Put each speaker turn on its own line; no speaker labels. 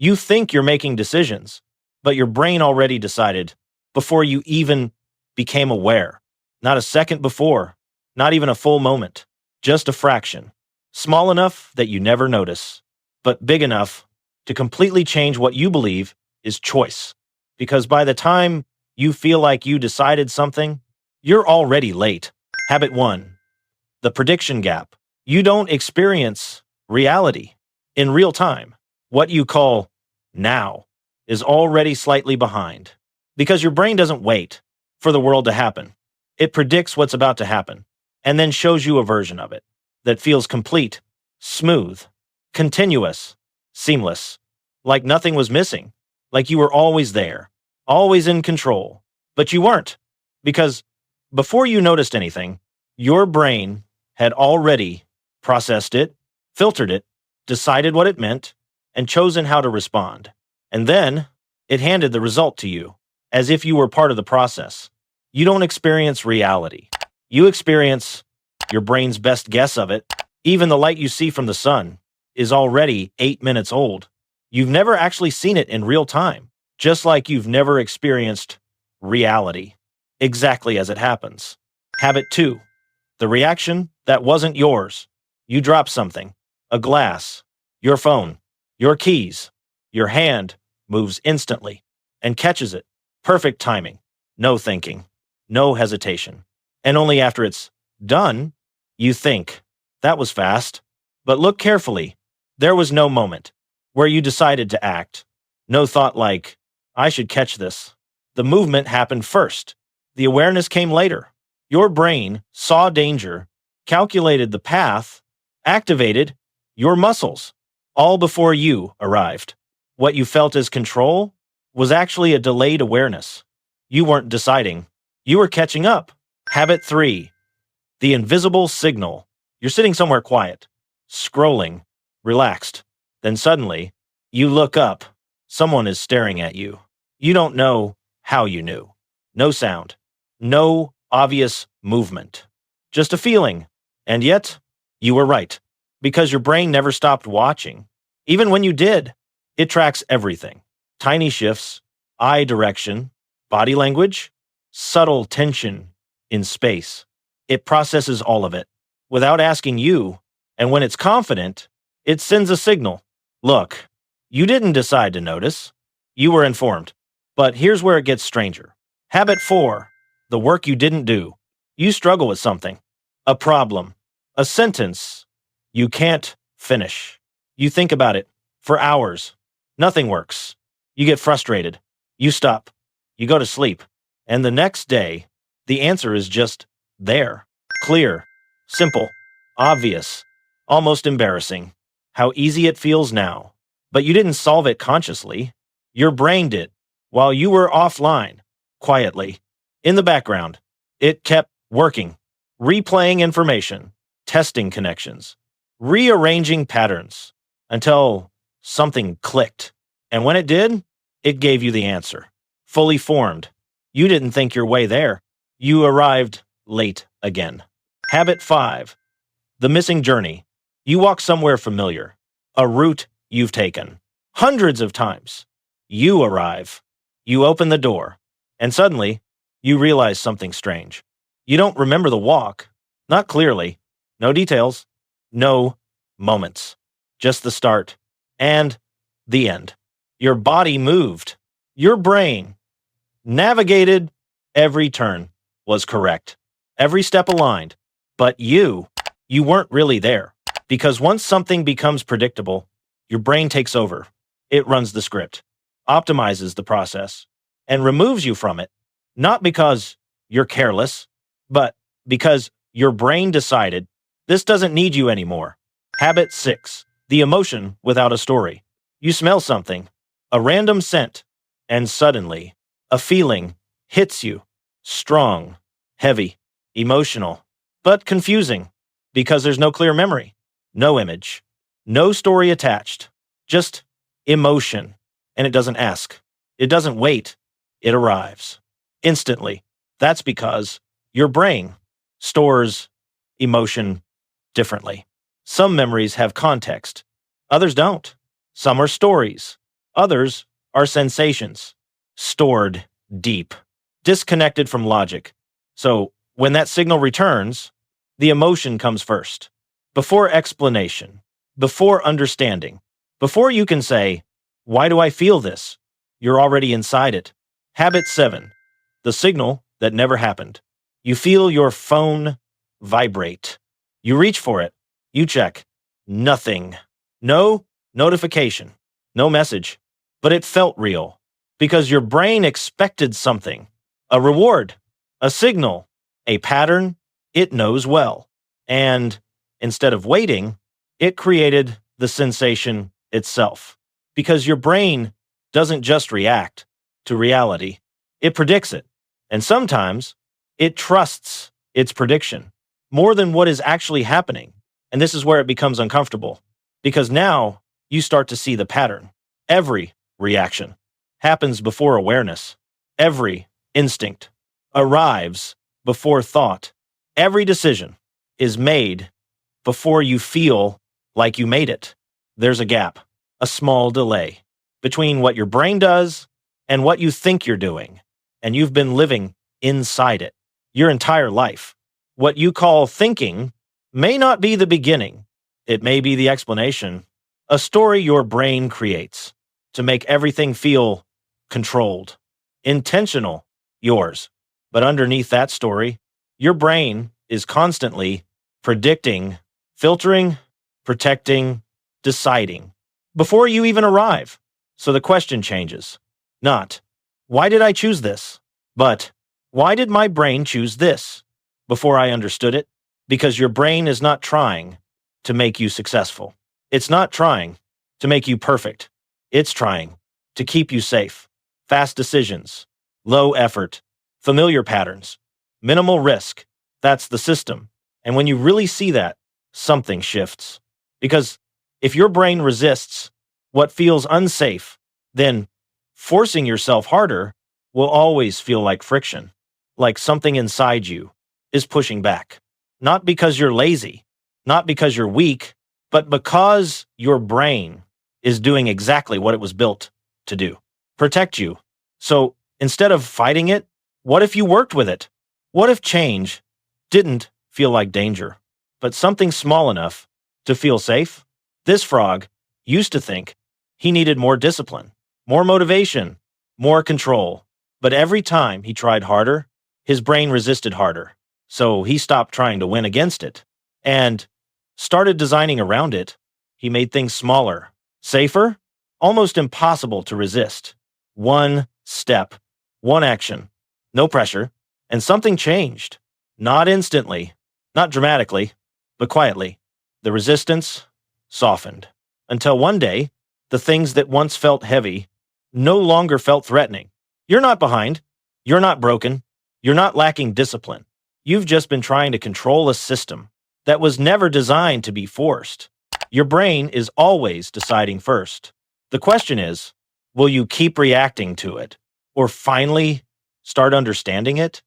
You think you're making decisions, but your brain already decided before you even became aware. Not a second before, not even a full moment, just a fraction. Small enough that you never notice, but big enough to completely change what you believe is choice. Because by the time you feel like you decided something, you're already late. Habit 1. The prediction gap. You don't experience reality in real time. What you call now is already slightly behind. Because your brain doesn't wait for the world to happen. It predicts what's about to happen and then shows you a version of it that feels complete, smooth, continuous, seamless, like nothing was missing, like you were always there, always in control. But you weren't, because before you noticed anything, your brain had already processed it, filtered it, decided what it meant, and chosen how to respond. And then it handed the result to you, as if you were part of the process. You don't experience reality. You experience your brain's best guess of it. Even the light you see from the sun is already 8 minutes old. You've never actually seen it in real time, just like you've never experienced reality, exactly as it happens. Habit 2. The reaction that wasn't yours. You drop something, a glass, your phone, your keys. Your hand moves instantly and catches it. Perfect timing. No thinking. No hesitation. And only after it's done, you think, that was fast. But look carefully. There was no moment where you decided to act. No thought like, I should catch this. The movement happened first. The awareness came later. Your brain saw danger, calculated the path, activated your muscles, all before you arrived. What you felt as control was actually a delayed awareness. You weren't deciding. You were catching up. Habit 3. The invisible signal. You're sitting somewhere quiet, scrolling, relaxed. Then suddenly, you look up. Someone is staring at you. You don't know how you knew. No sound. No obvious movement. Just a feeling. And yet, you were right. Because your brain never stopped watching. Even when you did, it tracks everything. Tiny shifts, eye direction, body language, subtle tension in space. It processes all of it without asking you, and when it's confident, it sends a signal. Look, you didn't decide to notice. You were informed. But here's where it gets stranger. Habit 4. The work you didn't do. You struggle with something. A problem. A sentence you can't finish. You think about it for hours. Nothing works. You get frustrated. You stop. You go to sleep. And the next day, the answer is just there. Clear. Simple. Obvious. Almost embarrassing. How easy it feels now. But you didn't solve it consciously. Your brain did. While you were offline, quietly, in the background, it kept working, replaying information, testing connections, rearranging patterns, until something clicked. And when it did, it gave you the answer. Fully formed. You didn't think your way there. You arrived late again. Habit 5. The missing journey. You walk somewhere familiar, a route you've taken hundreds of times. You arrive. You open the door, and suddenly, you realize something strange. You don't remember the walk, not clearly, no details, no moments, just the start and the end. Your body moved, your brain navigated, every turn was correct, every step aligned, but you weren't really there. Because once something becomes predictable, your brain takes over. It runs the script, optimizes the process, and removes you from it, not because you're careless, but because your brain decided this doesn't need you anymore. Habit 6. The emotion without a story. You smell something, a random scent, and suddenly, a feeling hits you. Strong, heavy, emotional, but confusing, because there's no clear memory, no image, no story attached, just emotion. And it doesn't ask. It doesn't wait. It arrives. Instantly. That's because your brain stores emotion differently. Some memories have context. Others don't. Some are stories. Others are sensations, stored deep, disconnected from logic. So when that signal returns, the emotion comes first, before explanation, before understanding, before you can say, "Why do I feel this?" You're already inside it. Habit 7, the signal that never happened. You feel your phone vibrate. You reach for it. You check. Nothing. No notification. No message. But it felt real because your brain expected something, a reward, a signal, a pattern it knows well. And instead of waiting, it created the sensation itself. Because your brain doesn't just react to reality, it predicts it. And sometimes it trusts its prediction more than what is actually happening. And this is where it becomes uncomfortable because now you start to see the pattern. Every reaction happens before awareness. Every instinct arrives before thought. Every decision is made before you feel like you made it. There's a gap, a small delay between what your brain does and what you think you're doing. And you've been living inside it your entire life. What you call thinking may not be the beginning. It may be the explanation, a story your brain creates to make everything feel controlled, intentional, yours. But underneath that story, your brain is constantly predicting, filtering, protecting, deciding before you even arrive. So the question changes. Not, why did I choose this? But, why did my brain choose this? Before I understood it, because your brain is not trying to make you successful. It's not trying to make you perfect. It's trying to keep you safe. Fast decisions, low effort, familiar patterns, minimal risk. That's the system. And when you really see that, something shifts. Because if your brain resists what feels unsafe, then forcing yourself harder will always feel like friction, like something inside you is pushing back. Not because you're lazy, not because you're weak, but because your brain is doing exactly what it was built to do, protect you. So instead of fighting it, what if you worked with it? What if change didn't feel like danger, but something small enough to feel safe? This frog used to think he needed more discipline, more motivation, more control. But every time he tried harder, his brain resisted harder. So he stopped trying to win against it and started designing around it. He made things smaller, safer, almost impossible to resist. One step, one action, no pressure, and something changed. Not instantly, not dramatically, but quietly. The resistance softened until one day, the things that once felt heavy no longer felt threatening. You're not behind. You're not broken. You're not lacking discipline. You've just been trying to control a system that was never designed to be forced. Your brain is always deciding first. The question is, will you keep reacting to it or finally start understanding it?